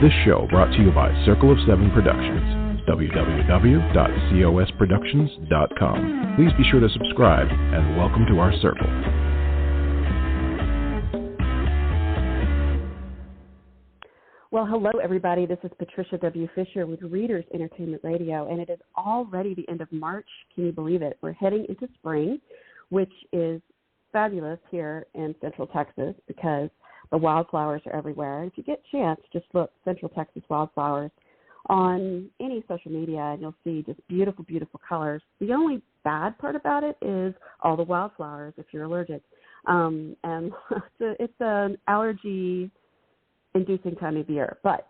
This show brought to you by Circle of Seven Productions, www.cosproductions.com. Please be sure to subscribe and welcome to our circle. Well, hello, everybody. This is Patricia W. Fisher with Readers Entertainment Radio, and it is already the end of March. Can you believe it? We're heading into spring, which is fabulous here in Central Texas because the wildflowers are everywhere. If you get a chance, just look Central Texas wildflowers on any social media, and you'll see just beautiful, beautiful colors. The only bad part about it is all the wildflowers if you're allergic. And it's an allergy-inducing time of year, but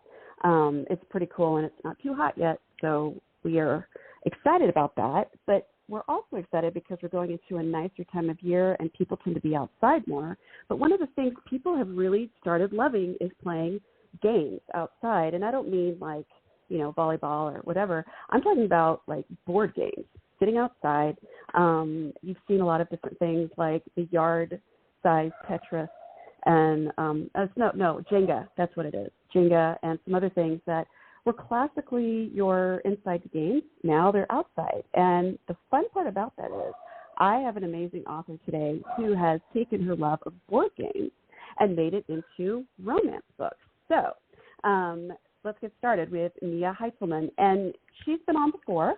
it's pretty cool, and it's not too hot yet, so we are excited about that. But we're also excited because we're going into a nicer time of year and people tend to be outside more. But one of the things people have really started loving is playing games outside. And I don't mean like, you know, volleyball or whatever. I'm talking about like board games, sitting outside. You've seen a lot of different things like the yard-sized Tetris and Jenga. That's what it is. Jenga and some other things that were classically your inside games. Now they're outside. And the fun part about that is I have an amazing author today who has taken her love of board games and made it into romance books. So let's get started with Mia Heintzelman. And she's been on before,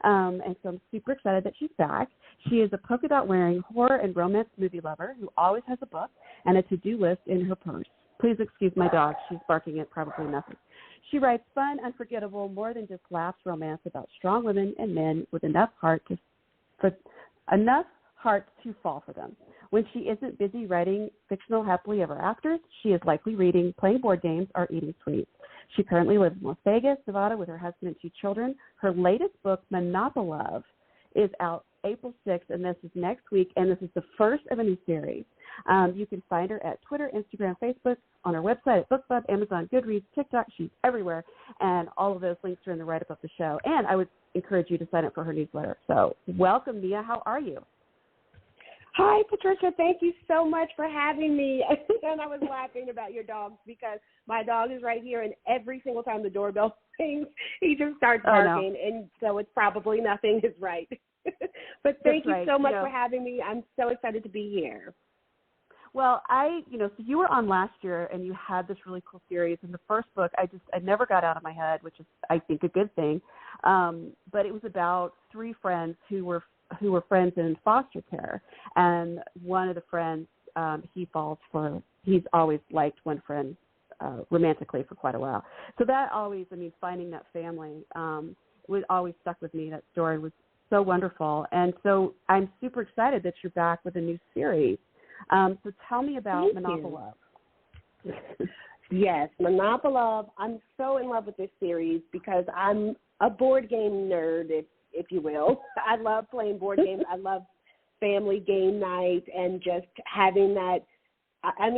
and so I'm super excited that she's back. She is a polka dot wearing horror and romance movie lover who always has a book and a to-do list in her purse. Please excuse my dog. She's barking at probably nothing. She writes fun, unforgettable, more than just laughs romance about strong women and men with enough heart to fall for them. When she isn't busy writing fictional happily ever afters, she is likely reading, playing board games, or eating sweets. She currently lives in Las Vegas, Nevada, with her husband and 2 children. Her latest book, Monopolove, is out April 6th, and this is next week, and this is the first of a new series. You can find her at Twitter, Instagram, Facebook, on her website at BookBub, Amazon, Goodreads, TikTok. She's everywhere, and all of those links are in the write-up of the show. And I would encourage you to sign up for her newsletter. So welcome, Mia. How are you? Hi, Patricia. Thank you so much for having me. And I was laughing about your dogs because my dog is right here, and every single time the doorbell rings, he just starts barking, and so it's probably nothing is right. But thank you so much for having me. I'm so excited to be here. Well, so you were on last year, and you had this really cool series. And the first book, I never got out of my head, which is, I think, a good thing. But it was about 3 friends who were friends in foster care, and one of the friends, he's always liked one friend romantically for quite a while. So that always, finding that family was always stuck with me. That story was so wonderful, and so I'm super excited that you're back with a new series. So tell me about Monopolove. Yes, Monopolove. I'm so in love with this series because I'm a board game nerd, if you will. I love playing board games. I love family game night and just having that. I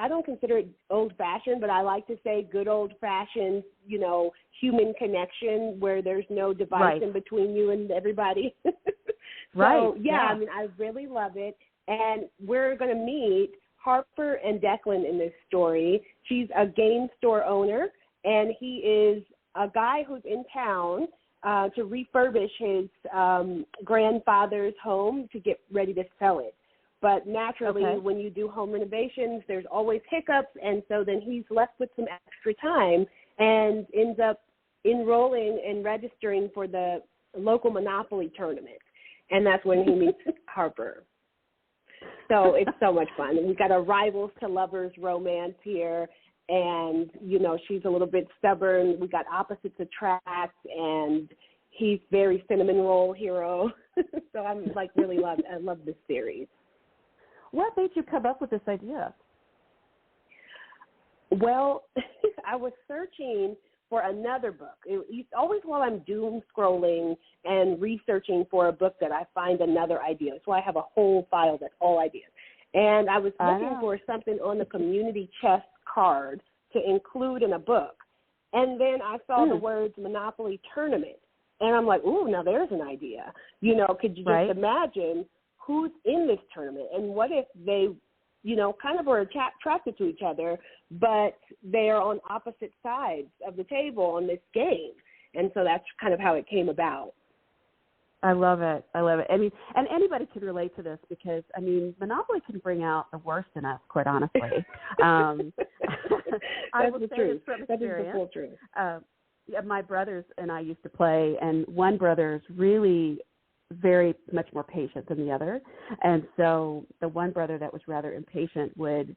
don't consider it old-fashioned, but I like to say good old-fashioned, human connection where there's no device in between you and everybody. I really love it. And we're going to meet Harper and Declan in this story. She's a game store owner, and he is a guy who's in town to refurbish his grandfather's home to get ready to sell it. But naturally, when you do home renovations, there's always hiccups, and so then he's left with some extra time and ends up enrolling and registering for the local Monopoly tournament. And that's when he meets Harper. So it's so much fun. And we've got a rivals to lovers romance here, and, she's a little bit stubborn. We got opposites attract, and he's very cinnamon roll hero. So I'm I love this series. What made you come up with this idea? Well, I was searching for another book. It's always while I'm doom scrolling and researching for a book that I find another idea. So I have a whole file that's all ideas. And I was looking for something on the community chest card to include in a book. And then I saw the words Monopoly tournament. And I'm like, ooh, now there's an idea. Could you just imagine who's in this tournament? And what if they kind of are attracted to each other, but they are on opposite sides of the table on this game. And so that's kind of how it came about. I love it. I mean, and anybody can relate to this because, I mean, Monopoly can bring out the worst in us, quite honestly. I will say this from experience. That is the full truth. My brothers and I used to play, and one brother is really very much more patient than the other. And so the one brother that was rather impatient would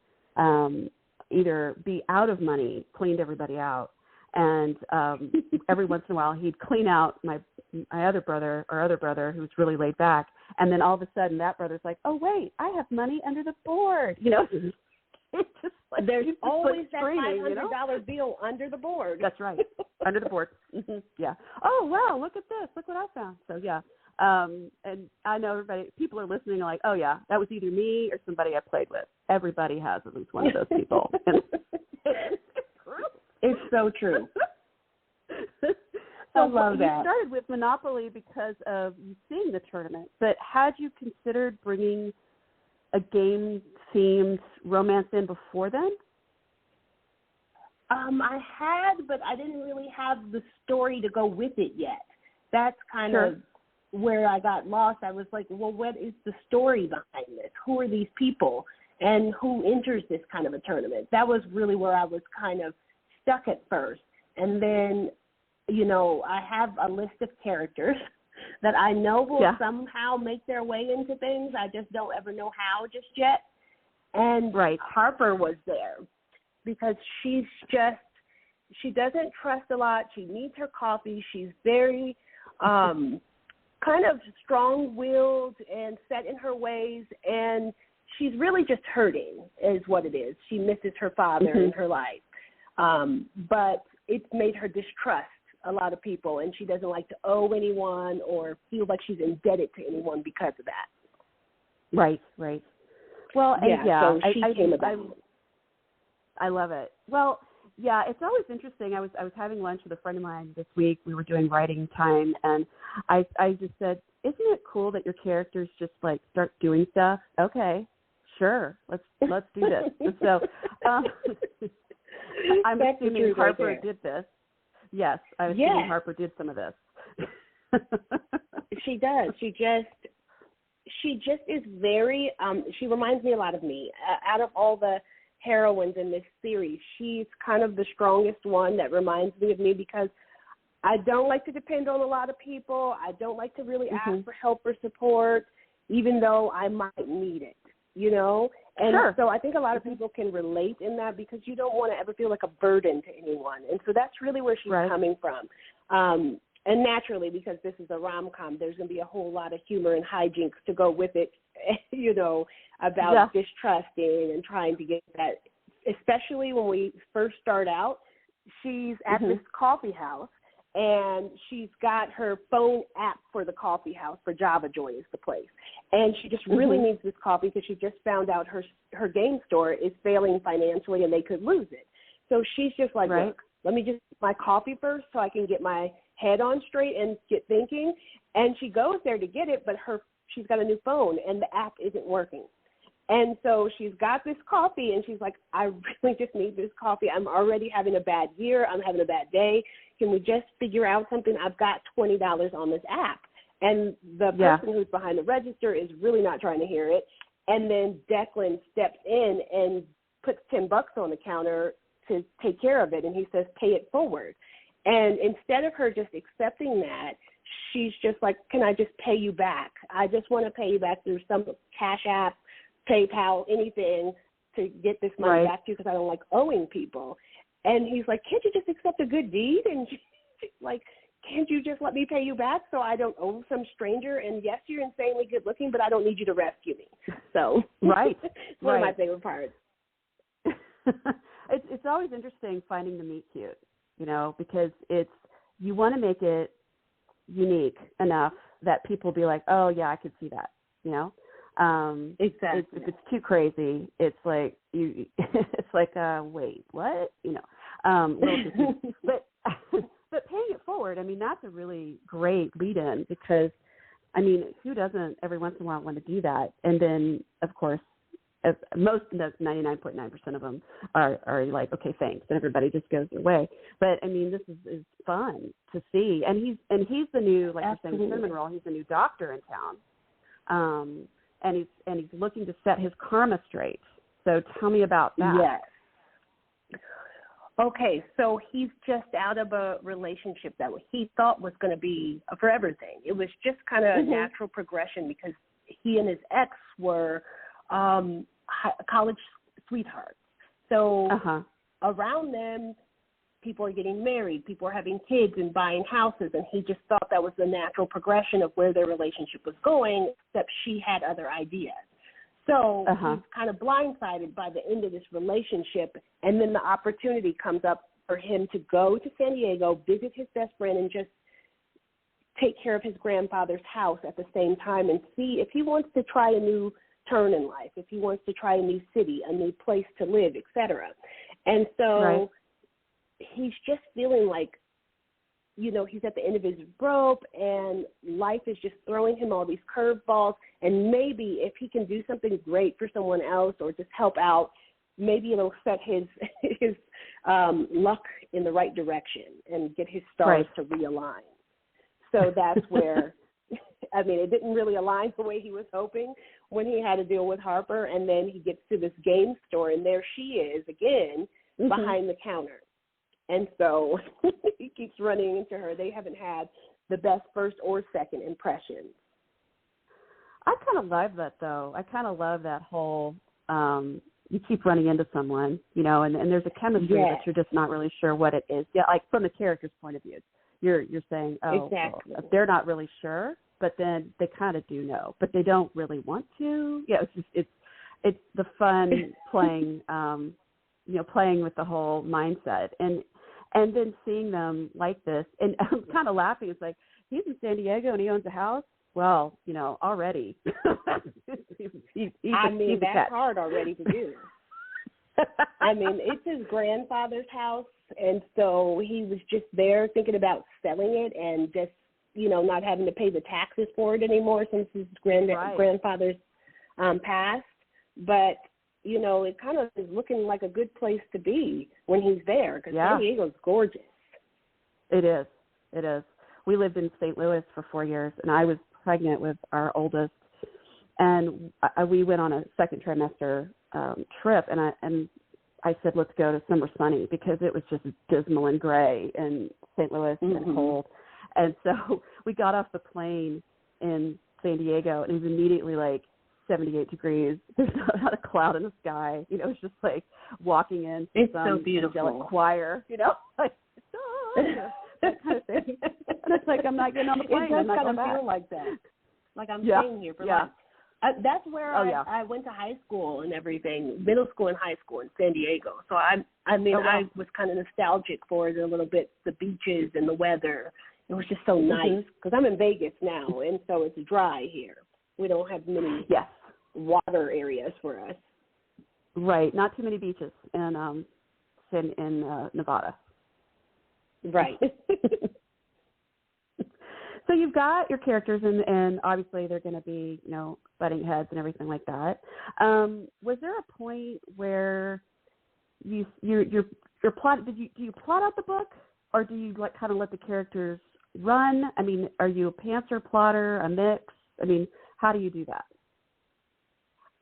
either be out of money, cleaned everybody out, and every once in a while he'd clean out my other brother who's really laid back, and then all of a sudden that brother's like, oh wait, I have money under the board. It's just like there's always that $500 bill under the board. That's right, under the board. Yeah. Oh wow, look at this! Look what I found. So yeah, and I know people are listening like, oh yeah, that was either me or somebody I played with. Everybody has at least one of those people. It's so true. I love that. You started with Monopoly because of you seeing the tournament, but had you considered bringing a game-themed romance in before then? I had, but I didn't really have the story to go with it yet. That's kind of where I got lost. I was like, well, what is the story behind this? Who are these people? And who enters this kind of a tournament? That was really where I was kind of stuck at first. And then, I have a list of characters that I know will somehow make their way into things. I just don't ever know how just yet. And Harper was there because she doesn't trust a lot. She needs her coffee. She's very kind of strong-willed and set in her ways, and she's really just hurting is what it is. She misses her father in her life. But it's made her distrust a lot of people, and she doesn't like to owe anyone or feel like she's indebted to anyone because of that. Right. Well, so she came about. I love it. Well, yeah, it's always interesting. I was having lunch with a friend of mine this week. We were doing writing time, and I just said, isn't it cool that your characters just like start doing stuff? Okay, sure, let's do this. And so I'm assuming Harper did this. Yes, I was assuming Harper did some of this. She does. She just is very. She reminds me a lot of me. Out of all the heroines in this series, she's kind of the strongest one that reminds me of me because I don't like to depend on a lot of people. I don't like to really ask for help or support, even though I might need it. And so I think a lot of people can relate in that because you don't want to ever feel like a burden to anyone. And so that's really where she's coming from. And naturally, because this is a rom-com, there's going to be a whole lot of humor and hijinks to go with it, about distrusting and trying to get that, especially when we first start out. She's at this coffee house, and she's got her phone app for the coffee house, for Java Joy is the place. And she just really needs this coffee because she just found out her game store is failing financially and they could lose it. So she's just like, look, let me just get my coffee first so I can get my head on straight and get thinking. And she goes there to get it, but she's got a new phone and the app isn't working. And so she's got this coffee, and she's like, I really just need this coffee. I'm already having a bad year. I'm having a bad day. Can we just figure out something? I've got $20 on this app. And the person who's behind the register is really not trying to hear it. And then Declan steps in and puts $10 on the counter to take care of it, and he says, pay it forward. And instead of her just accepting that, she's just like, can I just pay you back? I just want to pay you back through some Cash App, PayPal, anything to get this money back to you because I don't like owing people. And he's like, can't you just accept a good deed? And she's like, can't you just let me pay you back so I don't owe some stranger? And yes, you're insanely good looking, but I don't need you to rescue me. So it's one of my favorite parts. It's always interesting finding the meet cute, because you want to make it unique enough that people be like, oh yeah, I could see that, Exactly. If it's too crazy, it's like it's like wait, what? But paying it forward, I mean, that's a really great lead-in because, I mean, who doesn't every once in a while want to do that? And then, of course, most of the 99.9% of them are like, okay, thanks, and everybody just goes their way. But I mean, this is fun to see, and he's the new, like you're saying, the cinnamon roll. He's the new doctor in town, and he's looking to set his karma straight. So tell me about that. Yes. Okay, so he's just out of a relationship that he thought was going to be a forever thing. It was just kind of a natural progression because he and his ex were college sweethearts. So around them, people are getting married, people are having kids and buying houses, and he just thought that was the natural progression of where their relationship was going, except she had other ideas. So he's kind of blindsided by the end of this relationship, and then the opportunity comes up for him to go to San Diego, visit his best friend, and just take care of his grandfather's house at the same time and see if he wants to try a new turn in life, if he wants to try a new city, a new place to live, etc. And so he's just feeling like, you know, he's at the end of his rope and life is just throwing him all these curveballs. And maybe if he can do something great for someone else or just help out, maybe it'll set his luck in the right direction and get his stars to realign. So that's where, I mean, it didn't really align the way he was hoping when he had to deal with Harper. And then he gets to this game store and there she is again behind the counter. And so he keeps running into her. They haven't had the best first or second impressions. I kind of love that, though. I kind of love that whole you keep running into someone, you know, and there's a chemistry that you're just not really sure what it is. Yeah, like from the character's point of view, you're saying, well, they're not really sure, but then they kind of do know, but they don't really want to. Yeah, it's the fun playing, playing with the whole mindset and then seeing them like this, and I'm kind of laughing. It's like, he's in San Diego and he owns a house. Well, you know, already. That's hard already to do. I mean, it's his grandfather's house, and so he was just there thinking about selling it and just, you know, not having to pay the taxes for it anymore since his grandfather's passed. But you know, it kind of is looking like a good place to be when he's there because San Diego's gorgeous. It is. It is. We lived in St. Louis for 4 years, and I was pregnant with our oldest, and we went on a second trimester trip, and I said, let's go to somewhere sunny because it was just dismal and gray in St. Louis and cold. And so we got off the plane in San Diego, and it was immediately like 78 degrees. There's not a cloud in the sky. You know, it's just like walking in some angelic choir, you know, like, that kind of thing. And it's like, I'm not getting on the plane. It does kind of feel like that. Like I'm staying here for life. That's where I went to high school and everything, middle school and high school in San Diego. So I was kind of nostalgic for it a little bit, the beaches and the weather. It was just so nice because I'm in Vegas now, and so it's dry here. We don't have many water areas for us. Right, not too many beaches in Nevada. Right. So you've got your characters, and obviously they're going to be, you know, butting heads and everything like that. Was there a point where your plot? Do you plot out the book, or do you like kind of let the characters run? I mean, are you a pantser plotter, a mix? I mean, how do you do that?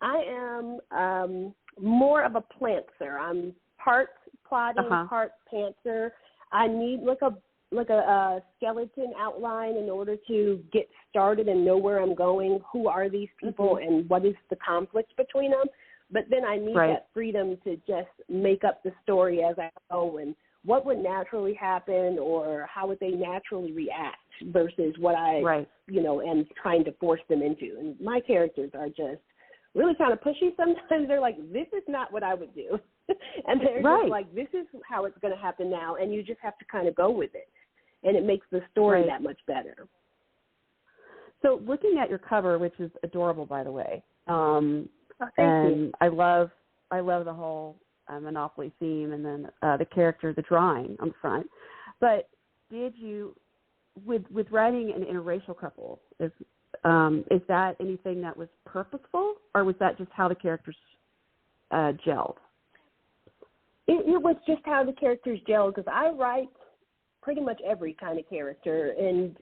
I am more of a plantser. I'm part plotting, part pantser. I need like a skeleton outline in order to get started and know where I'm going. Who are these people and what is the conflict between them? But then I need that freedom to just make up the story as I go and what would naturally happen or how would they naturally react versus what I, am trying to force them into. And my characters are just really kind of pushy sometimes. They're like, this is not what I would do. And they're just like, this is how it's going to happen now. And you just have to kind of go with it. And it makes the story that much better. So looking at your cover, which is adorable, by the way, thank you. I I love the whole Monopoly theme and then the character, the drawing on the front. But did you, with writing an interracial couple, is that anything that was purposeful, or was that just how the characters came together? am more of a plantser. I'm part plotting, part pantser. I need like a skeleton outline in order to get started and know where I'm going. Who are these people and what is the conflict between them? But then I need that freedom to just make up the story as I go and what would naturally happen or how would they naturally react versus what I, make up the story as I go and gelled? It was just how the characters gel, because I write pretty much every kind of character and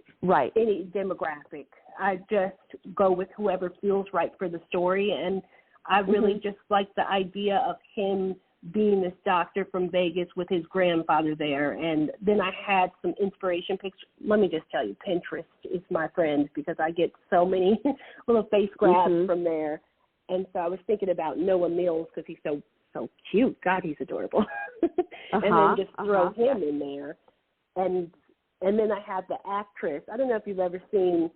any demographic. I just go with whoever feels right for the story, and I really just like the idea of him being this doctor from Vegas with his grandfather there. And then I had some inspiration pictures. Let me just tell you, Pinterest is my friend, because I get so many little face grabs from there. And so I was thinking about Noah Mills, because he's so cute. God, he's adorable. And then just throw him in there. And then I have the actress. I don't know if you've ever seen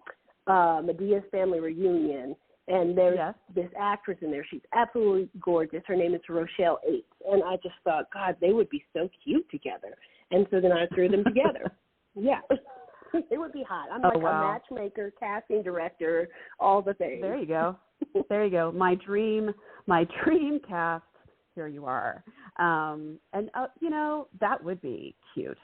Medea's Family Reunion. And there's this actress in there. She's absolutely gorgeous. Her name is Rochelle Aites. And I just thought, God, they would be so cute together. And so then I threw them together. Yeah. It would be hot. I'm a matchmaker, casting director, all the things. There you go. There you go. My dream cast. Here you are. And, that would be cute.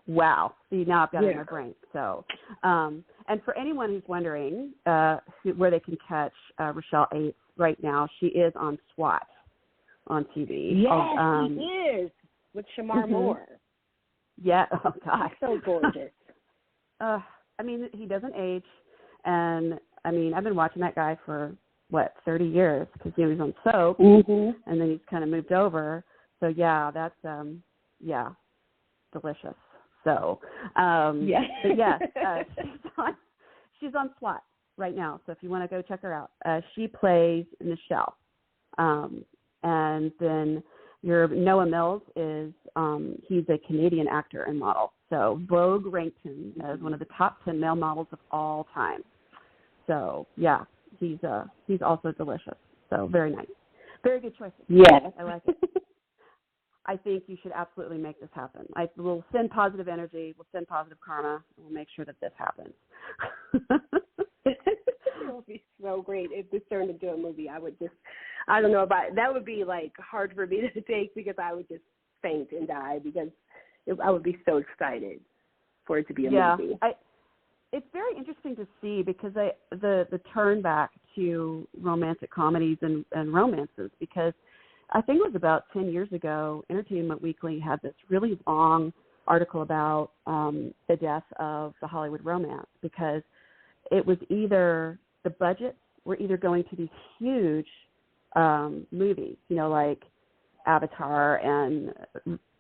Wow. See, now I've got it in my brain. So, and for anyone who's wondering where they can catch Rochelle Aites right now, she is on SWAT on TV. Yes, she is, with Shamar Moore. Yeah. Oh, God. So gorgeous. He doesn't age. And, I've been watching that guy for, 30 years, because he was on soap, and then he's kind of moved over. So, yeah, that's, delicious. So, but yes, she's on SWAT right now. So if you want to go check her out, she plays Michelle. And then your Noah Mills is, he's a Canadian actor and model. So Vogue ranked him as one of the top 10 male models of all time. So yeah, he's also delicious. So very nice. Very good choice. Yeah. I like it. I think you should absolutely make this happen. We'll send positive energy. We'll send positive karma. We'll make sure that this happens. It would be so great if this turned into a movie. I don't know about it. That would be hard for me to take, because I would just faint and die, because I would be so excited for it to be a movie. It's very interesting to see, because the turn back to romantic comedies and romances, because I think it was about 10 years ago, Entertainment Weekly had this really long article about the death of the Hollywood romance, because it was either the budgets were either going to these huge movies, like Avatar and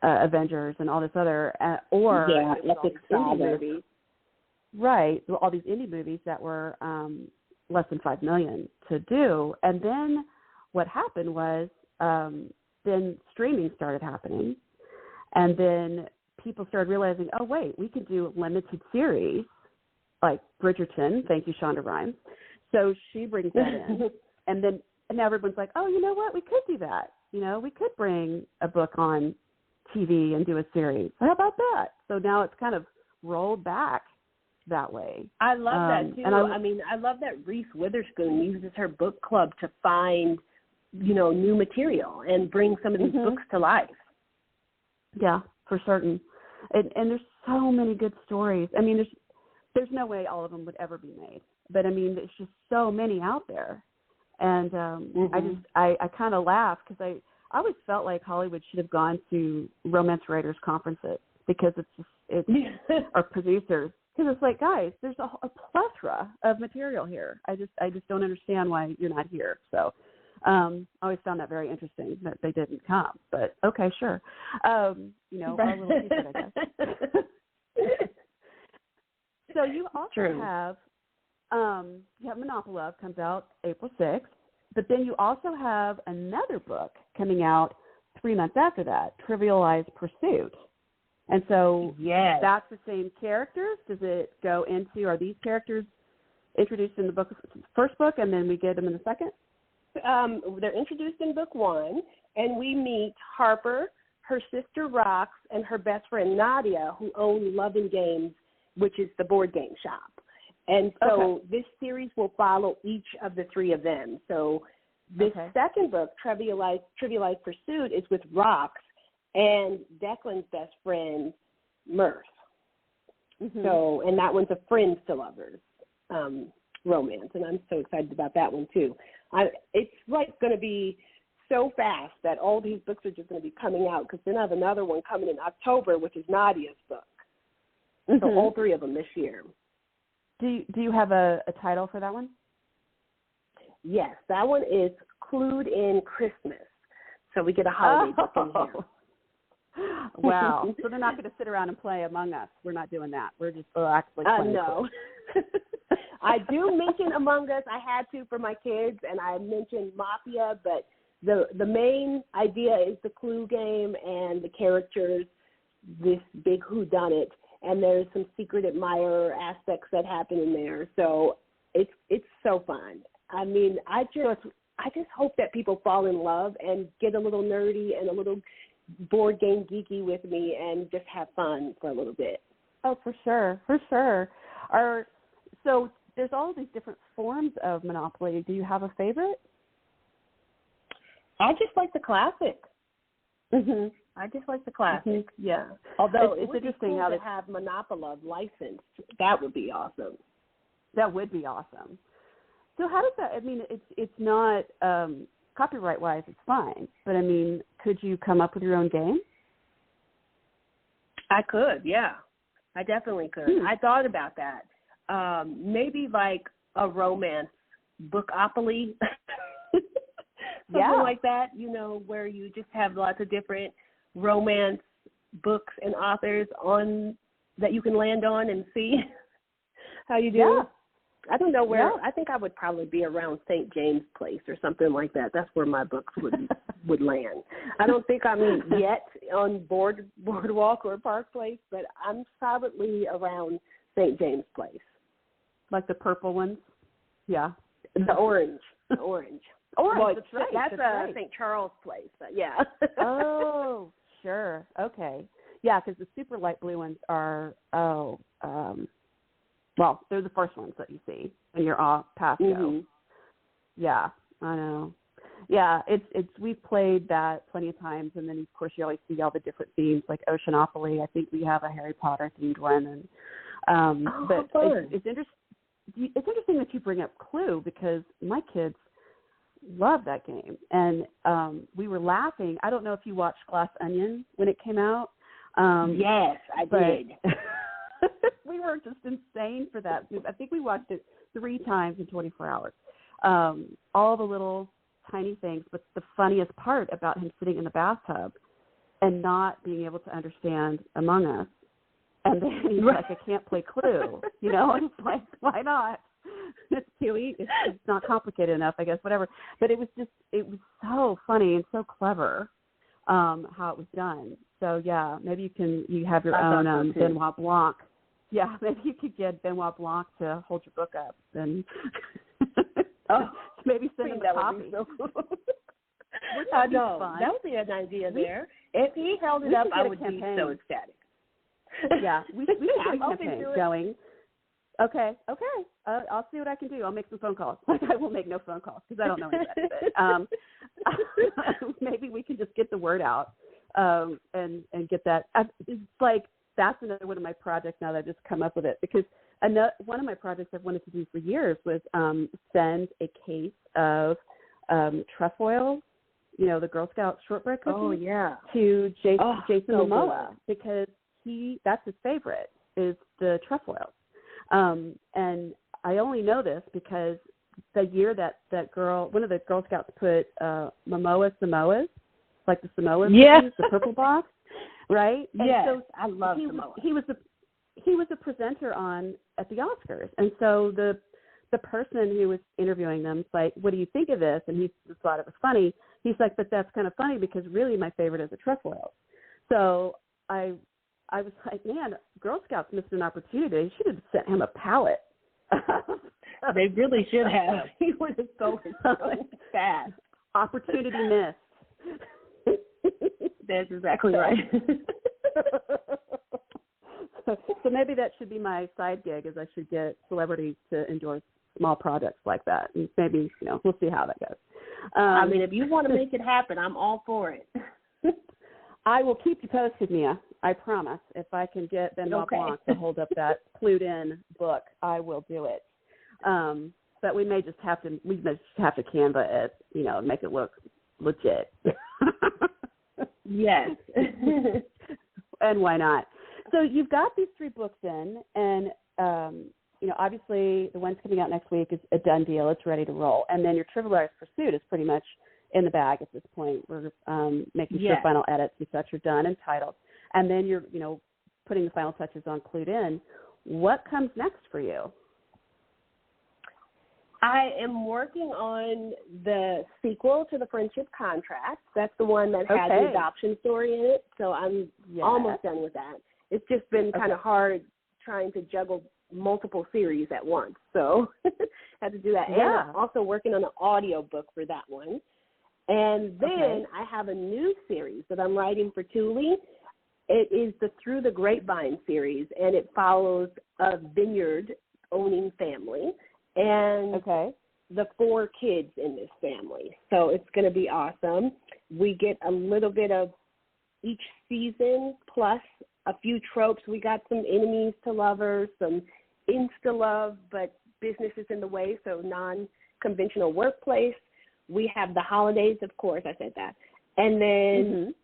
Avengers and all this other, or epic indie movies. Right, all these indie movies that were less than $5 million to do. And then what happened was, then streaming started happening, and then people started realizing, oh, wait, we could do limited series like Bridgerton. Thank you, Shonda Rhimes. So she brings that in, and now everyone's like, oh, you know what? We could do that. We could bring a book on TV and do a series. How about that? So now it's kind of rolled back that way. I love that, too. I love that Reese Witherspoon uses her book club to find new material and bring some of these books to life. Yeah, for certain. And there's so many good stories. There's no way all of them would ever be made. But, there's just so many out there. And I kind of laugh, because I always felt like Hollywood should have gone to romance writers' conferences, because it's or producers. Because it's like, guys, there's a plethora of material here. I just don't understand why you're not here. So I always found that very interesting that they didn't come. But okay, sure. Our little secret, I guess. So you also have Monopoly comes out April 6th, but then you also have another book coming out 3 months after that, Trivialized Pursuit. And so that's the same characters. Does it go into, are these characters introduced in the first book, and then we get them in the second? They're introduced in book 1, and we meet Harper, her sister Rox, and her best friend Nadia, who own Loving Games, which is the board game shop. And so this series will follow each of the 3 of them. So this second book, Trivialized Pursuit, is with Rox and Declan's best friend, Murph. So, and that one's a friends to lovers romance, and I'm so excited about that one too. It's going to be so fast that all these books are just going to be coming out, because then I have another one coming in October, which is Nadia's book. So all 3 of them this year. Do you have a title for that one? Yes, that one is Clued in Christmas. So we get a holiday book in here. Wow. So they're not going to sit around and play Among Us. We're not doing that. We're just actually playing. No. I do mention Among Us. I had to for my kids, and I mentioned Mafia, but the main idea is the clue game and the characters, this big whodunit, and there's some secret admirer aspects that happen in there. So it's so fun. I mean, I just hope that people fall in love and get a little nerdy and a little board game geeky with me and just have fun for a little bit. Oh, for sure. So there's all these different forms of Monopoly. Do you have a favorite? I just like the classic. Mm-hmm. I just like the classic. Mm-hmm. Yeah. Although it's it would be interesting cool how to have Monopoly licensed. That would be awesome. That would be awesome. So how does that? I mean, it's not copyright wise. It's fine, but I mean, could you come up with your own game? I could. Yeah, I definitely could. I thought about that. Maybe like a romance bookopoly. Something like that, where you just have lots of different romance books and authors on that you can land on and see how you do. Yeah. I don't know where. I think I would probably be around St. James Place or something like that. That's where my books would land. I don't think I'm yet on Boardwalk or Park Place, but I'm solidly around St. James Place. Like the purple ones? Yeah. The orange. Orange, well, that's right. That's right. St. Charles Place, yeah. Oh, sure. Okay. Yeah, because the super light blue ones are, well, they're the first ones that you see when you're off past go. Mm-hmm. Yeah, I know. Yeah, it's we've played that plenty of times, and then of course you always see all the different themes like Oceanopoly. I think we have a Harry Potter themed one, and but it's interesting. It's interesting that you bring up Clue because my kids love that game, and we were laughing. I don't know if you watched Glass Onion when it came out. Yes, I did. We were just insane for that. I think we watched it 3 times in 24 hours. All the little tiny things, but the funniest part about him sitting in the bathtub and not being able to understand Among Us. And then he's like, I can't play Clue, and it's like, why not? It's too easy. It's not complicated enough, I guess, whatever. But it was so funny and so clever how it was done. So, yeah, maybe you have your own Benoit Blanc. Yeah, maybe you could get Benoit Blanc to hold your book up and maybe send him a copy. So cool. I know. That would be an idea there. If he held it up, I would be so ecstatic. Yeah, we should get a campaign going. Okay. I'll see what I can do. I'll make some phone calls. I will make no phone calls because I don't know any better. Maybe we can just get the word out and get that. It's like that's another one of my projects now that I've just come up with it because one of my projects I've wanted to do for years was send a case of trefoil, the Girl Scout shortbread cookies, to Jason Momoa because that's his favorite is the trefoil. And I only know this because the year that girl, one of the Girl Scouts put Momoa Samoas, like the Samoas, the purple box, right? Yes, so I love Samoa. He was a presenter at the Oscars, and so the person who was interviewing them was like, "What do you think of this?" And he just thought it was funny. He's like, "But that's kind of funny because really my favorite is the trefoil." So I was like, man, Girl Scouts missed an opportunity. They should have sent him a pallet. They really should have. He would have so fast. Opportunity missed. That's exactly right. So maybe that should be my side gig is I should get celebrities to endorse small projects like that. And maybe, we'll see how that goes. I mean, if you want to make it happen, I'm all for it. I will keep you posted, Mia. I promise. If I can get Benoit Blanc to hold up that clued-in book, I will do it. But we may just have to Canva it, and make it look legit. Yes. And why not? So you've got these 3 books in, and, obviously the one's coming out next week is a done deal. It's ready to roll. And then your Trivialized Pursuit is pretty much in the bag at this point. We're making sure final edits and such are done and titles. And then you're, putting the final touches on Clued In. What comes next for you? I am working on the sequel to The Friendship Contract. That's the one that has the adoption story in it. So I'm almost done with that. It's just been kind of hard trying to juggle multiple series at once. So had to do that. And I'm also working on an audio book for that one. And then I have a new series that I'm writing for Thule. It is the Through the Grapevine series, and it follows a vineyard-owning family and the 4 kids in this family. So it's going to be awesome. We get a little bit of each season plus a few tropes. We got some enemies to lovers, some insta-love, but business is in the way, so non-conventional workplace. We have the holidays, of course, I said that. And then,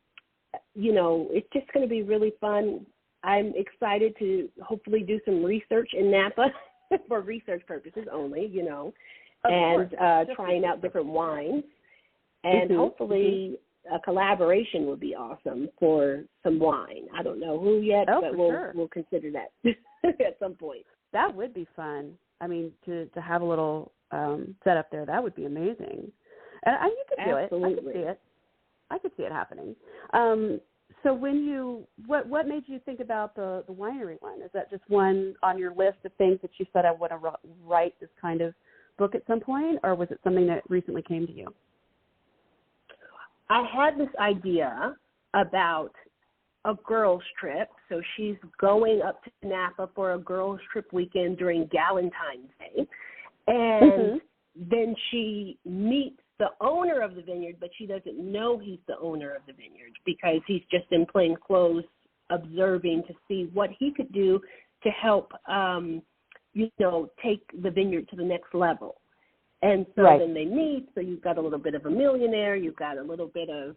it's just going to be really fun. I'm excited to hopefully do some research in Napa for research purposes only, and trying out different wines. And hopefully a collaboration would be awesome for some wine. I don't know who yet, but we'll consider that at some point. That would be fun. I mean, to have a little setup there, that would be amazing. And you could do it. I could see it happening. So what made you think about the winery one? Is that just one on your list of things that you said I want to write this kind of book at some point, or was it something that recently came to you? I had this idea about a girls' trip. So she's going up to Napa for a girls' trip weekend during Galentine's Day. And then she meets the owner of the vineyard, but she doesn't know he's the owner of the vineyard because he's just in plain clothes observing to see what he could do to help, take the vineyard to the next level. And so then they meet, so you've got a little bit of a millionaire, you've got a little bit of,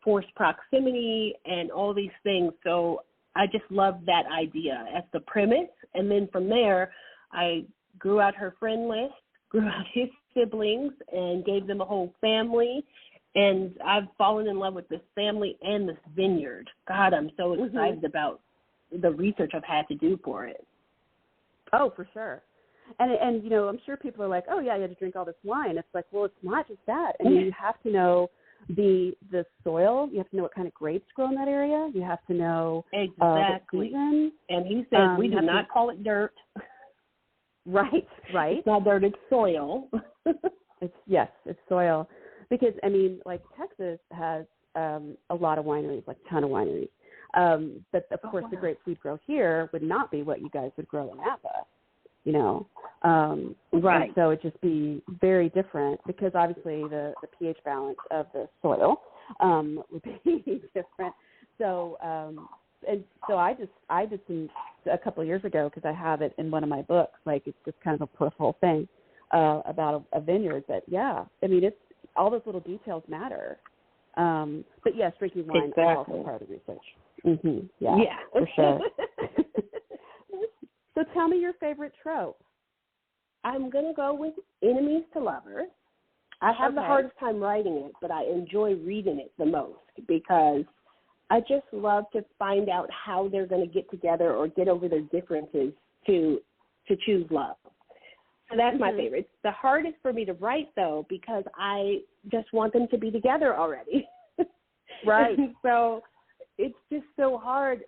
forced proximity and all these things. So I just love that idea as the premise. And then from there, I grew out her friend list, grew out his siblings, and gave them a whole family. And I've fallen in love with this family and this vineyard. God, I'm so excited about the research I've had to do for it. Oh, for sure. And I'm sure people are like, oh, yeah, you had to drink all this wine. It's like, well, it's not just that. I mean, you have to know the soil. You have to know what kind of grapes grow in that area. You have to know the season. And he said we do not call it dirt. Right. It's not dirt, it's soil. It's soil. Because, like Texas has a lot of wineries, like a ton of wineries. But, of course, the grapes we'd grow here would not be what you guys would grow in Napa. And so it'd just be very different because obviously the pH balance of the soil would be different. So and so I did some a couple of years ago because I have it in one of my books. Like it's just kind of a peripheral thing about a vineyard. But it's all those little details matter. But yes, drinking wine is also part of the research. Yeah, for sure. So tell me your favorite trope. I'm going to go with enemies to lovers. I have the hardest time writing it, but I enjoy reading it the most because I just love to find out how they're going to get together or get over their differences to choose love. So that's my favorite. It's the hardest for me to write, though, because I just want them to be together already. Right. So it's just so hard,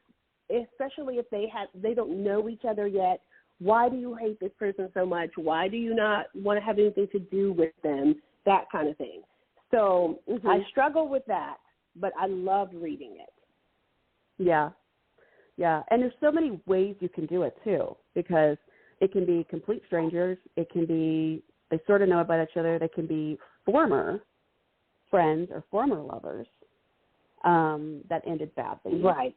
especially if they don't know each other yet. Why do you hate this person so much? Why do you not want to have anything to do with them? That kind of thing. So I struggle with that, but I love reading it. Yeah. And there's so many ways you can do it, too, because it can be complete strangers. It can be they sort of know about each other. They can be former friends or former lovers that ended badly. Right.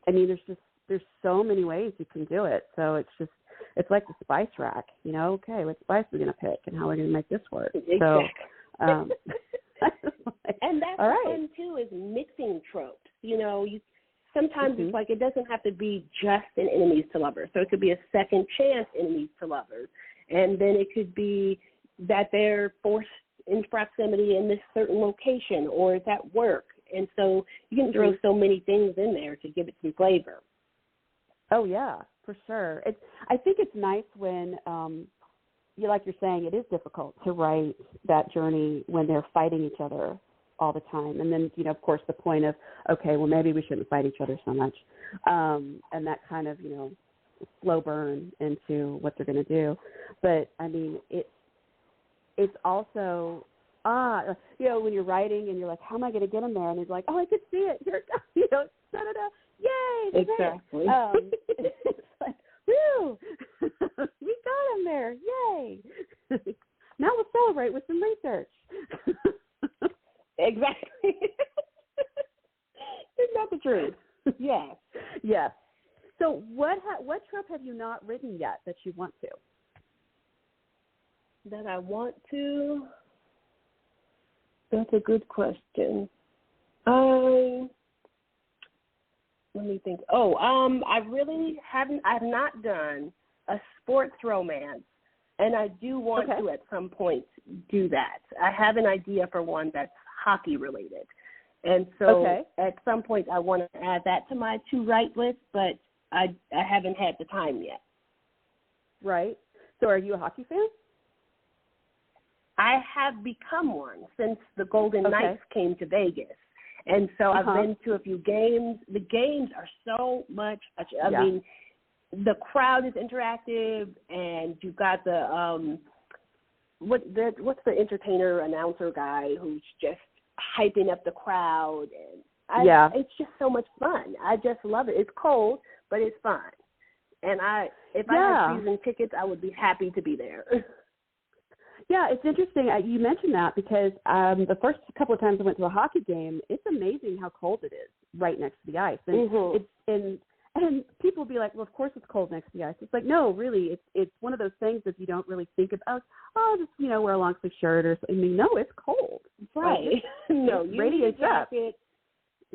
There's so many ways you can do it. So it's like the spice rack, okay, what spice are we going to pick and how are we going to make this work? Exactly. So And that's all right. fun, too, is mixing tropes. Sometimes it's like it doesn't have to be just an enemies to lovers. So it could be a second chance enemies to lovers. And then it could be that they're forced in proximity in this certain location or it's at work. And so you can throw so many things in there to give it some flavor. Oh, yeah, for sure. I think it's nice when, like you're saying, it is difficult to write that journey when they're fighting each other all the time. And then, of course, the point of, okay, well, maybe we shouldn't fight each other so much. And that kind of, slow burn into what they're going to do. But, I mean, it's also, when you're writing and you're like, how am I going to get them there? And he's like, oh, I could see it. Here it goes. Da-da-da. Yay. Exactly. It's like, woo, we got him there. Yay. Now we'll celebrate with some research. Exactly. Isn't that the truth? Yes. Yes. So what trope have you not written yet that you want to? That I want to? That's a good question. Let me think. I really I've not done a sports romance, and I do want to at some point do that. I have an idea for one that's hockey related. And so at some point I want to add that to my to-write list, but I haven't had the time yet. Right. So are you a hockey fan? I have become one since the Golden Knights came to Vegas. And so I've been to a few games. The games are so much, I mean, the crowd is interactive, and you've got the, what's the entertainer announcer guy who's just hyping up the crowd. And it's just so much fun. I just love it. It's cold, but it's fun. And if I had season tickets, I would be happy to be there. Yeah, it's interesting. You mentioned that because the first couple of times I went to a hockey game, it's amazing how cold it is right next to the ice. And and people will be like, well, of course it's cold next to the ice. It's like, no, really, it's one of those things that you don't really think about. Oh, just wear a long sleeve shirt or something. I mean, no, it's cold. Right. Like, no, you radiates need a jacket,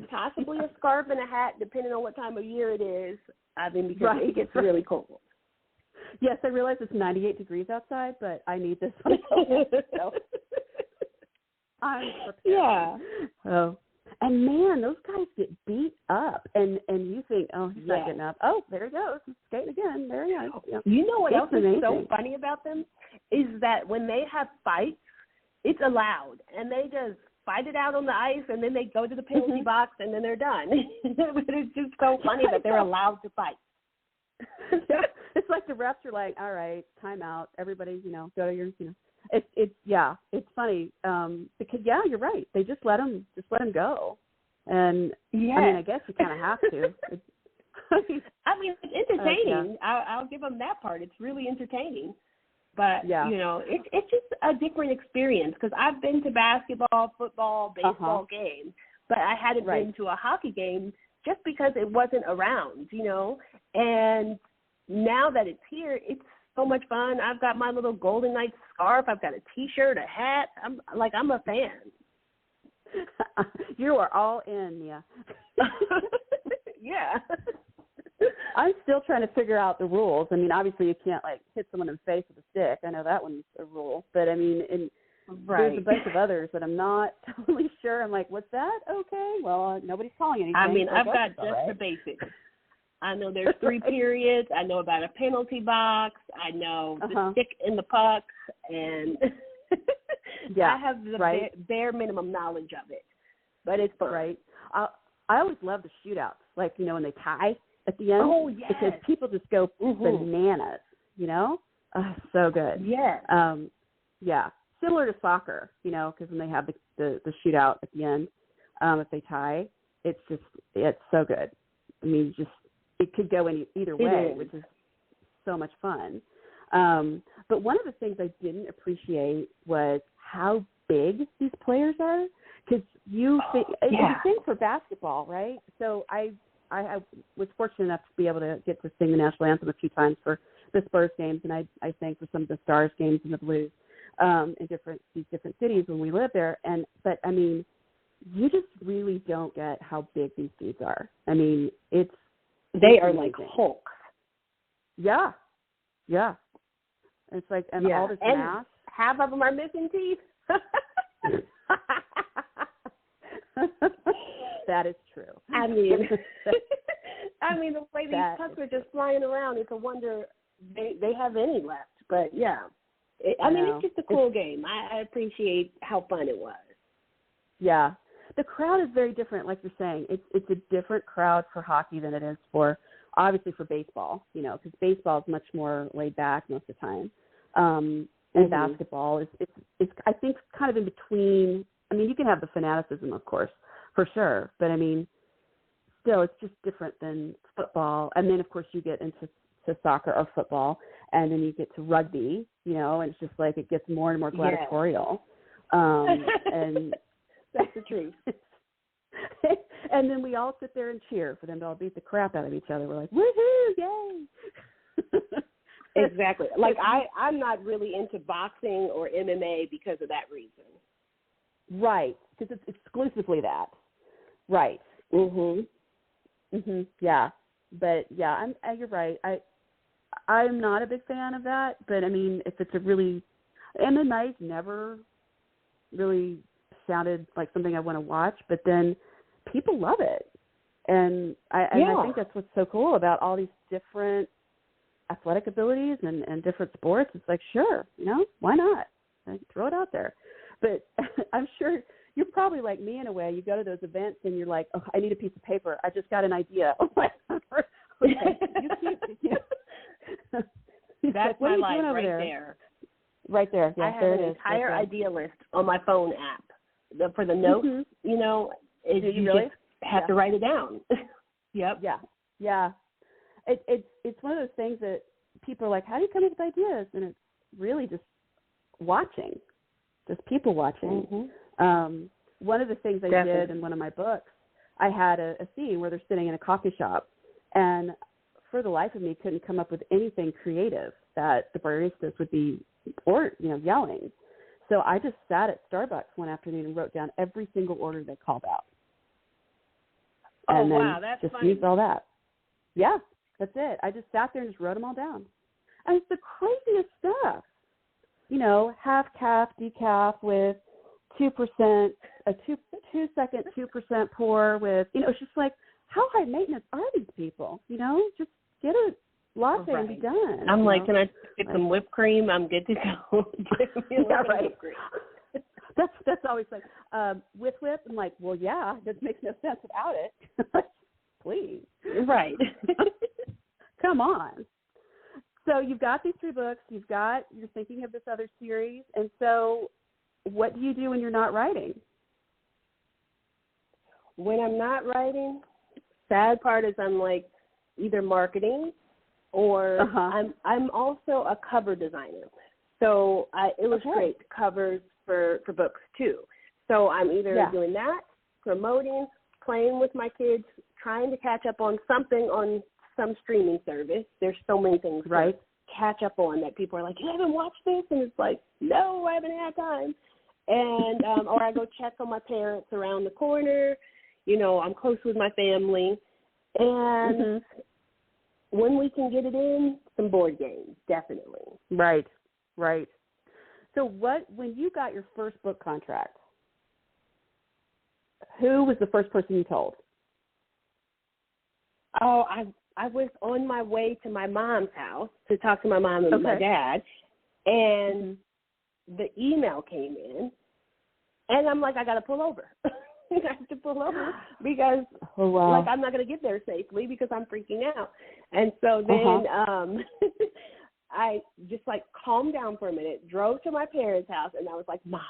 possibly a scarf and a hat, depending on what time of year it is. I mean, because it gets really cold. Yes, I realize it's 98 degrees outside, but I need this one. So I'm prepared. Yeah. Oh, and man, those guys get beat up, and you think, oh, he's not getting up. Oh, there he goes, he's skating again. There he is. Yeah. You know what else amazing. is so funny about them is that when they have fights, it's allowed, and they just fight it out on the ice, and then they go to the penalty box, and then they're done. But it's just so funny that they're allowed to fight. Yeah, it's like the refs are like, all right, time out. Everybody, go to your, it's funny because you're right. They just let them go, and I mean, I guess you kind of have to. I mean, it's entertaining. I'll give them that part. It's really entertaining, but it's just a different experience because I've been to basketball, football, baseball games, but I hadn't been to a hockey game just because it wasn't around, and now that it's here, it's so much fun. I've got my little Golden Knights scarf. I've got a T-shirt, a hat. I'm a fan. You are all in, Mia. Yeah. I'm still trying to figure out the rules. I mean, obviously you can't hit someone in the face with a stick. I know that one's a rule, but I mean, there's a bunch of others that I'm not totally sure. I'm like, what's that? Okay, well, nobody's calling anything. I mean, so I've got just the basics. I know there's 3 periods. I know about a penalty box. I know the stick in the puck, and I have the bare minimum knowledge of it. But it's fun. Right. I always love the shootouts, when they tie at the end. Oh, yes. Because people just go bananas, so good. Yeah. Yeah. Similar to soccer, because when they have the shootout at the end, if they tie, it's so good. I mean, it could go either way, which is so much fun. But one of the things I didn't appreciate was how big these players are, because it's the same for basketball, right? So I was fortunate enough to be able to get to sing the national anthem a few times for the Spurs games, and I sang for some of the Stars games and the Blues. in these different cities when we lived there. But I mean, you just really don't get how big these dudes are. I mean, they are like Hulks. Yeah. Yeah. It's like, and all this mass. Half of them are missing teeth. That is true. I mean, the way these pucks are just flying around, it's a wonder they have any left. But yeah, it's just a cool game. I appreciate how fun it was. Yeah, the crowd is very different. Like you're saying, it's a different crowd for hockey than it is for obviously for baseball. You know, because baseball is much more laid back most of the time. And basketball is I think kind of in between. I mean, you can have the fanaticism, of course, for sure, but I mean, still, it's just different than football. And then, of course, you get into soccer or football, and then you get to rugby, you know, and it's just like it gets more and more gladiatorial. And that's the truth. And then we all sit there and cheer for them to all beat the crap out of each other. We're like, woohoo, yay! Exactly. Like I'm not really into boxing or MMA because of that reason. Right, because it's exclusively that. Right. Yeah, but yeah, you're right. I'm not a big fan of that, but I mean, if it's a really MMA's never really sounded like something I want to watch, but then people love it, and I think that's what's so cool about all these different athletic abilities and different sports. It's like, sure, you know, why not? Throw it out there. But I'm sure you're probably like me in a way. You go to those events and you're like, oh, I need a piece of paper. I just got an idea. Okay, That's my life right there. Right there. Yeah, I have there an it is. entire idea list on my phone app. For the notes, you know, you really just have to write it down. Yep. Yeah. It's one of those things that people are like, how do you come up with ideas? And it's really just watching. Just people watching. One of the things I did in one of my books, I had a scene where they're sitting in a coffee shop, and for the life of me, couldn't come up with anything creative that the baristas would be, yelling. So I just sat at Starbucks one afternoon and wrote down every single order they called out. And then that's just funny. used all that. Yeah, that's it. I just sat there and just wrote them all down. And it's the craziest stuff. You know, half calf decaf with 2%, a 2-second 2% pour with, it's just like, how high maintenance are these people? You know, just get a latte and be done. I'm like, can I get some whipped cream? I'm good to go. Whipped cream. That's always like, with whip? I'm like, well, yeah, that makes no sense without it. Please. Right. Come on. So you've got these 3 books. You're thinking of this other series. And so what do you do when you're not writing? When I'm not writing, sad part is I'm like either marketing or I'm also a cover designer. So I illustrate covers for books too. So I'm either doing that, promoting, playing with my kids, trying to catch up on something on some streaming service. There's so many things to catch up on that people are like, you haven't watched this? And it's like, no, I haven't had time. And or I go check on my parents around the corner. You know, I'm close with my family. And when we can get it in, some board games, definitely. Right. So when you got your first book contract, who was the first person you told? Oh, I was on my way to my mom's house to talk to my mom and my dad, and the email came in, and I'm like, I got to pull over. I have to pull over because, like, I'm not going to get there safely because I'm freaking out. And so then I just, like, calmed down for a minute, drove to my parents' house, and I was like, Mommy.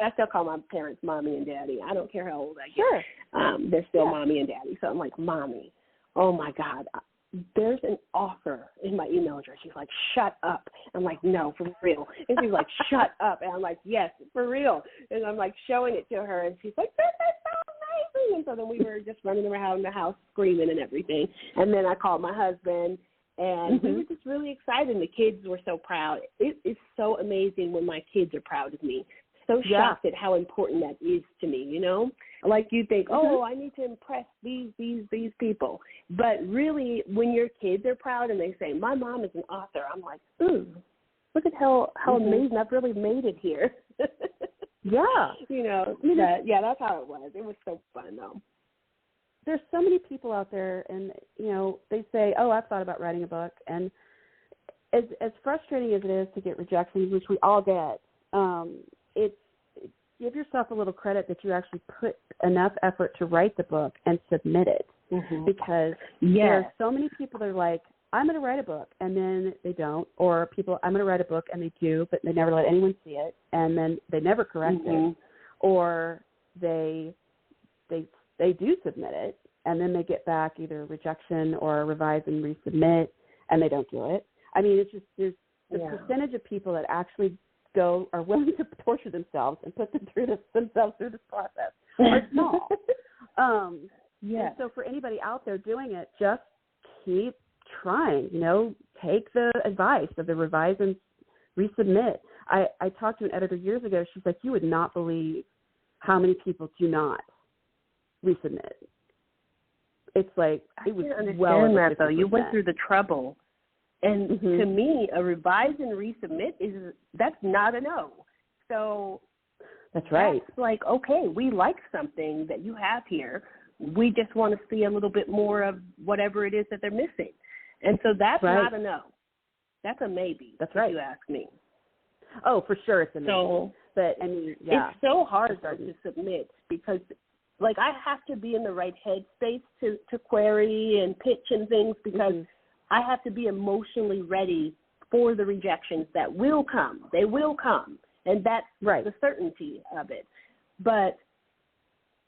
I still call my parents Mommy and Daddy. I don't care how old I get. They're still Mommy and Daddy. So I'm like, Mommy, oh, my God, there's an offer in my email address. She's like, shut up. I'm like, no, for real. And she's like, shut up. And I'm like, yes, for real. And I'm like showing it to her, and she's like, this is so amazing. And so then we were just running around the house screaming and everything. And then I called my husband, And we were just really excited, and the kids were so proud. It is so amazing when my kids are proud of me. So shocked at how important that is to me, you know? Like you think, oh, I need to impress these people. But really, when your kids are proud and they say, my mom is an author, I'm like, ooh, look at how amazing. I've really made it here. Yeah. You know, that's how it was. It was so fun, though. There's so many people out there, and, you know, they say, oh, I've thought about writing a book. And as frustrating as it is to get rejections, which we all get, it's give yourself a little credit that you actually put enough effort to write the book and submit it. Because there are so many people that are like, I'm going to write a book, and then they don't. Or people, I'm going to write a book, and they do, but they never let anyone see it, and then they never correct it. Or they do submit it, and then they get back either rejection or revise and resubmit, and they don't do it. I mean, it's just there's the percentage of people that actually are willing to torture themselves and put themselves through this process are small. And so for anybody out there doing it, just keep trying. You know, take the advice of the revise and resubmit. I talked to an editor years ago. She's like, you would not believe how many people do not resubmit. It's like it was well over 50%. Though you went through the trouble, and to me, a revise and resubmit that's not a no. So that's right. That's like, okay, we like something that you have here. We just want to see a little bit more of whatever it is that they're missing, and so that's not a no. That's a maybe. That's right. If you ask me. Oh, for sure, it's a maybe. So, but I mean, it's so hard to submit because. Like, I have to be in the right headspace to query and pitch and things because I have to be emotionally ready for the rejections that will come. They will come, and that's the certainty of it. But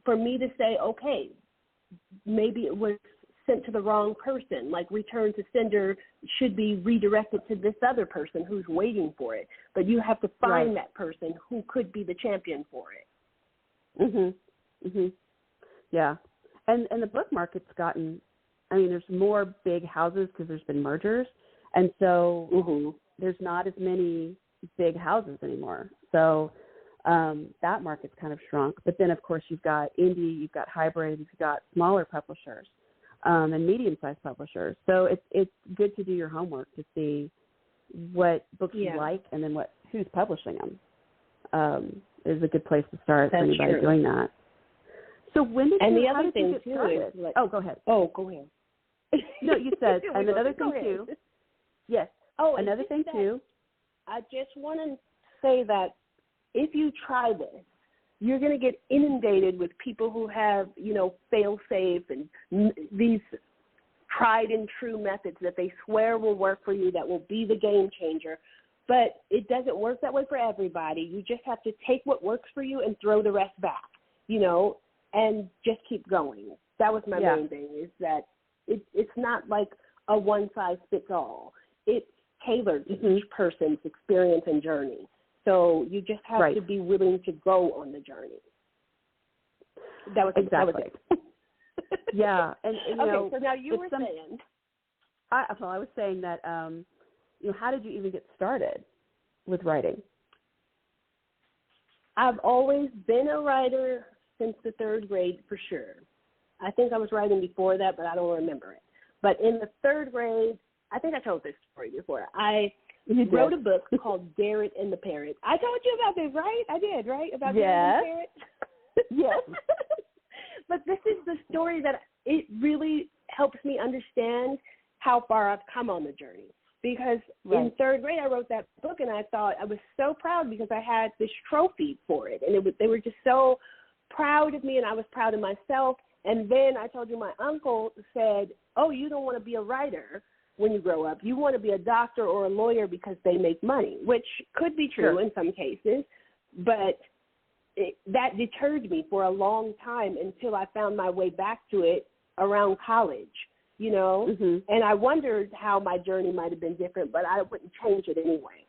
for me to say, okay, maybe it was sent to the wrong person, like return to sender should be redirected to this other person who's waiting for it. But you have to find that person who could be the champion for it. Yeah. And the book market's gotten, I mean, there's more big houses because there's been mergers. And so there's not as many big houses anymore. So that market's kind of shrunk. But then, of course, you've got indie, you've got hybrid, you've got smaller publishers and medium-sized publishers. So it's good to do your homework to see what books you like and then who's publishing them. Is a good place to start for anybody doing that. So when did and you, the how other did you thing get too started? is like, go ahead. Oh, go ahead. No, you said, and another thing too. Yes. Oh, another thing too. I just want to say that if you try this, you're going to get inundated with people who have, you know, fail-safe and these tried and true methods that they swear will work for you, that will be the game changer. But it doesn't work that way for everybody. You just have to take what works for you and throw the rest back, you know, and just keep going. That was my main thing, is that it's not like a one-size-fits-all. It's tailored to each person's experience and journey. So you just have to be willing to go on the journey. That was exactly. That was it. Yeah. And you know, so now you were saying. I was saying that, you know, how did you even get started with writing? I've always been a writer since the third grade, for sure. I think I was writing before that, but I don't remember it. But in the third grade, I think I told this story before. I wrote a book called Garrett and the Parrot. I told you about this, right? I did, right? About Garrett and the Parrot? Yes. But this is the story that it really helps me understand how far I've come on the journey. Because in third grade, I wrote that book, and I thought I was so proud because I had this trophy for it. And they were just so proud of me, and I was proud of myself. And then I told you my uncle said, oh, you don't want to be a writer when you grow up. You want to be a doctor or a lawyer because they make money, which could be true in some cases. But that deterred me for a long time until I found my way back to it around college, you know. And I wondered how my journey might have been different, but I wouldn't change it anyway.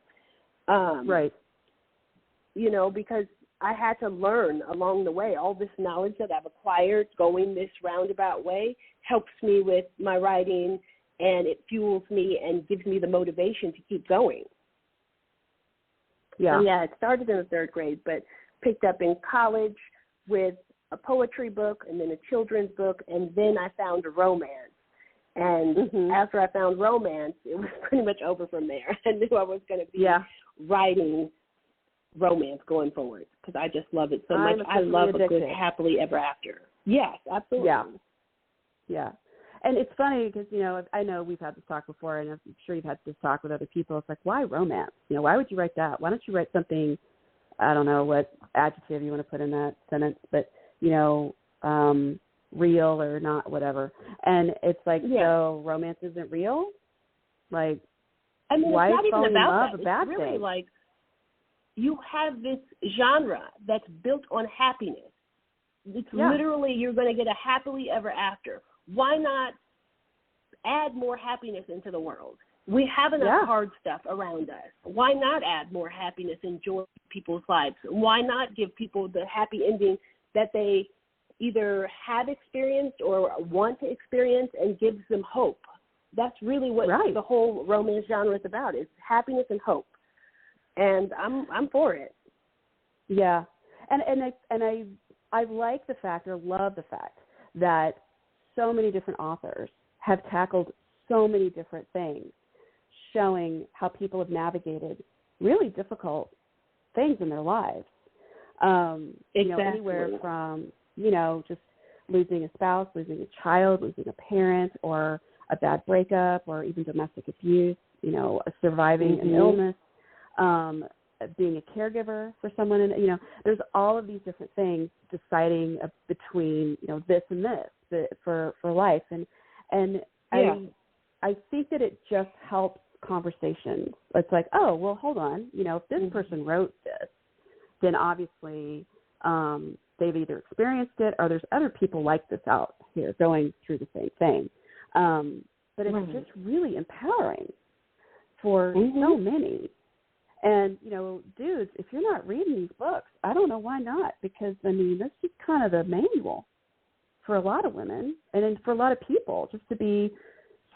You know, because I had to learn along the way. All this knowledge that I've acquired going this roundabout way helps me with my writing and it fuels me and gives me the motivation to keep going. Yeah. So, it started in the third grade, but picked up in college with a poetry book and then a children's book, and then I found a romance. And after I found romance, it was pretty much over from there. I knew I was going to be writing romance going forward because I just love it so much. I love a good happily ever after. Yes, absolutely. Yeah. And it's funny because, I know we've had this talk before, and I'm sure you've had this talk with other people. It's like, why romance? Why would you write that? Why don't you write something, I don't know what adjective you want to put in that sentence, but, real or not, whatever. And it's like, so romance isn't real? Like, why it's not is falling even in about love that. a bad it's really thing? like you have this genre that's built on happiness. It's literally you're going to get a happily ever after. Why not add more happiness into the world? We have enough hard stuff around us. Why not add more happiness and joy to people's lives? Why not give people the happy ending that they either have experienced or want to experience and gives them hope? That's really what the whole romance genre is about, is happiness and hope. And I'm for it. Yeah. And I like the fact, or love the fact, that so many different authors have tackled so many different things, showing how people have navigated really difficult things in their lives. Anywhere from, just losing a spouse, losing a child, losing a parent, or a bad breakup, or even domestic abuse, surviving an illness, being a caregiver for someone. And, there's all of these different things, deciding between, this and this for life. And I think that it just helps conversations. It's like, oh, well, hold on. If this person wrote this, then obviously they've either experienced it or there's other people like this out here going through the same thing. But it's just really empowering for so many. And, dudes, if you're not reading these books, I don't know why not, because, that's just kind of the manual for a lot of women and then for a lot of people, just to be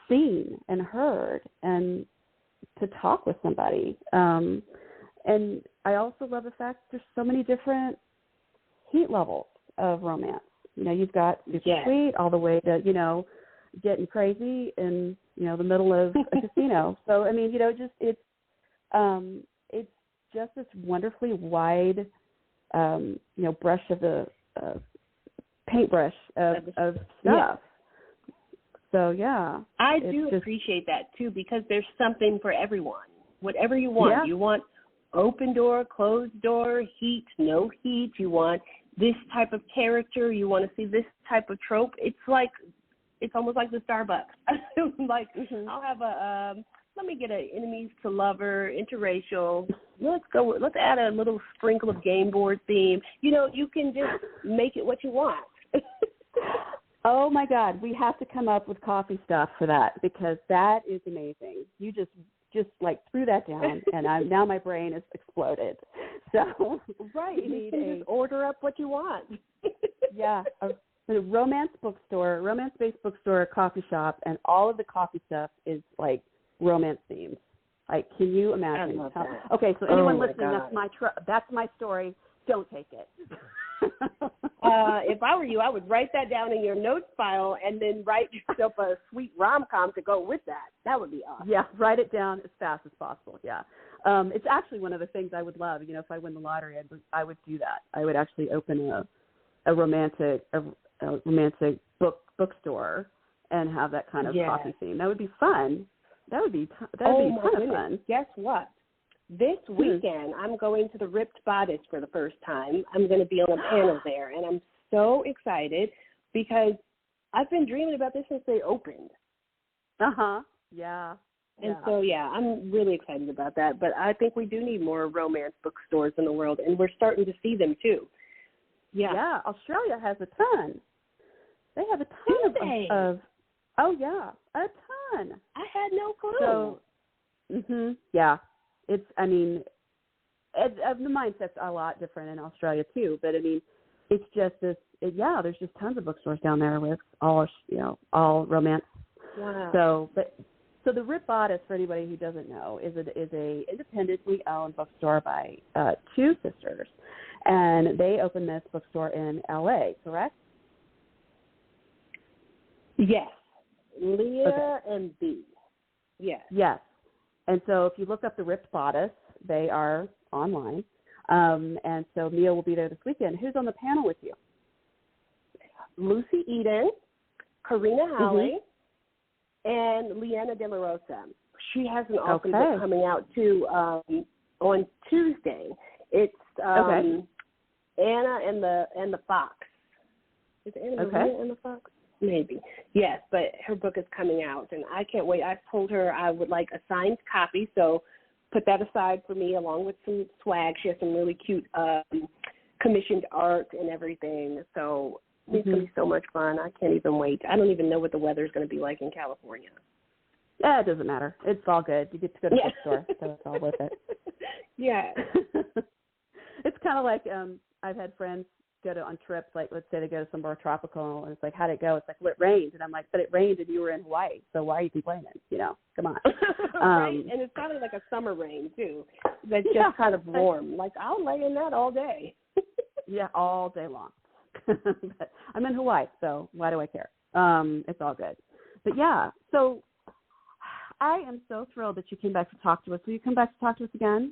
seen and heard and to talk with somebody. And I also love the fact there's so many different heat levels of romance. You've got super sweet all the way to, getting crazy in, the middle of a casino. So, it's just this wonderfully wide, brush of the paintbrush of stuff. Yeah. So, yeah. I do appreciate that, too, because there's something for everyone. Whatever you want. Yeah. You want open door, closed door, heat, no heat. You want this type of character. You want to see this type of trope. It's almost like the Starbucks. I'll have let me get a enemies to lover, interracial. Let's add a little sprinkle of game board theme. You can just make it what you want. Oh, my God. We have to come up with coffee stuff for that, because that is amazing. You just threw that down, and now my brain is exploded. So you can just order up what you want. A romance-based bookstore, coffee shop, and all of the coffee stuff is like romance themed. Like, can you imagine? Okay, so anyone listening, that's my story. Don't take it. If I were you, I would write that down in your notes file and then write yourself a sweet rom-com to go with that. That would be awesome. Yeah, write it down as fast as possible. Yeah. It's actually one of the things I would love. If I win the lottery, I would do that. I would actually open a romantic bookstore and have that kind of coffee theme. That would be fun. That would be ton of fun. Guess what? This weekend, I'm going to the Ripped Bodice for the first time. I'm going to be on a panel there, and I'm so excited because I've been dreaming about this since they opened. Yeah. And so, I'm really excited about that. But I think we do need more romance bookstores in the world, and we're starting to see them, too. Yeah, Australia has a ton. They have a ton of oh, yeah, a ton. I had no clue. So, it's, the mindset's a lot different in Australia, too. But, it's just this, there's just tons of bookstores down there with all romance Wow. So the Rip Bodice, for anybody who doesn't know, is a independently owned bookstore by two sisters, and they opened this bookstore in L.A., correct? Yes. Leah and B. Yes. Yes. And so if you look up the Ripped Bodice, they are online. And so Mia will be there this weekend. Who's on the panel with you? Lucy Eden, Karina Howley, and Leanna De La Rosa. She has an awesome book coming out, too, on Tuesday. It's Anna and the Fox. Is it Anna Maria and the Fox? Maybe. Yes, but her book is coming out, and I can't wait. I told her I would like a signed copy, so put that aside for me along with some swag. She has some really cute commissioned art and everything, so it's going to be so much fun. I can't even wait. I don't even know what the weather is going to be like in California. Yeah, it doesn't matter. It's all good. You get to go to the bookstore, so it's all worth it. Yeah. It's kind of like I've had friends go on trips, like let's say they go somewhere tropical, and it's like, how'd it go? It's like, well, it rained. And I'm like, but it rained and you were in Hawaii, so why are you complaining? Come on. Right, and it's probably like a summer rain, too, that's just kind of warm. Like, I'll lay in that all day. Yeah, all day long. But I'm in Hawaii, so why do I care? It's all good. But, yeah, so I am so thrilled that you came back to talk to us. Will you come back to talk to us again?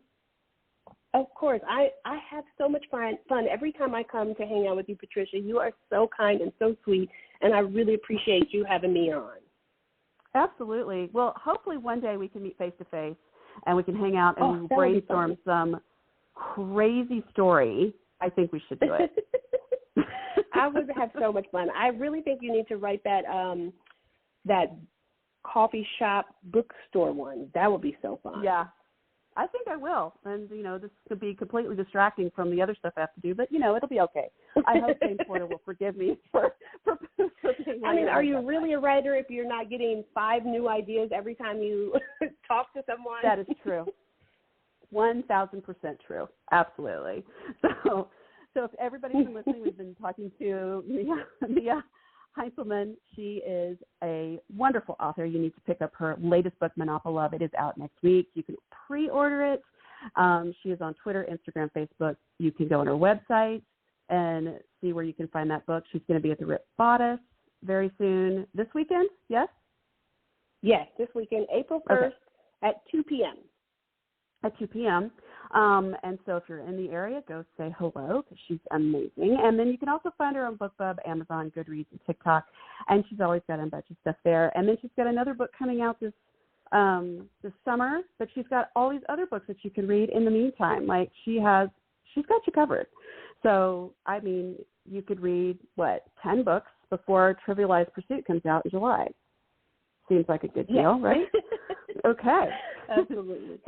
Of course. I have so much fun every time I come to hang out with you, Patricia. You are so kind and so sweet, and I really appreciate you having me on. Absolutely. Well, hopefully one day we can meet face-to-face and we can hang out and brainstorm some crazy story. I think we should do it. I would have so much fun. I really think you need to write that coffee shop bookstore one. That would be so fun. Yeah. I think I will. And, this could be completely distracting from the other stuff I have to do, but, it'll be okay. I hope James Porter will forgive me for being I mean, are you really a writer if you're not getting 5 new ideas every time you talk to someone? That is true. 1,000% true. Absolutely. So if everybody's been listening, we've been talking to Mia Heintzelman. She is a wonderful author. You need to pick up her latest book, Monopolive. It is out next week. You can pre-order it. She is on Twitter, Instagram, Facebook. You can go on her website and see where you can find that book. She's going to be at the Rip Bodice very soon. This weekend, yes? Yes, this weekend, April 1st at 2 p.m. At 2 p.m. And so if you're in the area, go say hello because she's amazing. And then you can also find her on BookBub, Amazon, Goodreads, and TikTok. And she's always got a bunch of stuff there. And then she's got another book coming out this summer, but she's got all these other books that you can read in the meantime. Like she's got you covered. So, I mean, you could read, 10 books before Trivialized Pursuit comes out in July. Seems like a good deal, right? Okay. Absolutely.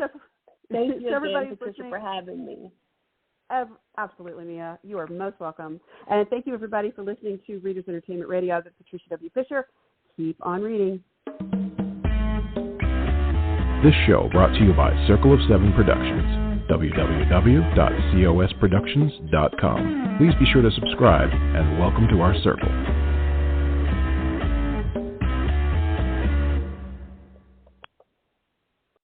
Thank you again, Patricia, for having me. Absolutely, Mia. You are most welcome. And thank you, everybody, for listening to Readers Entertainment Radio. I'm Patricia W. Fisher. Keep on reading. This show brought to you by Circle of Seven Productions, www.cosproductions.com. Please be sure to subscribe and welcome to our circle.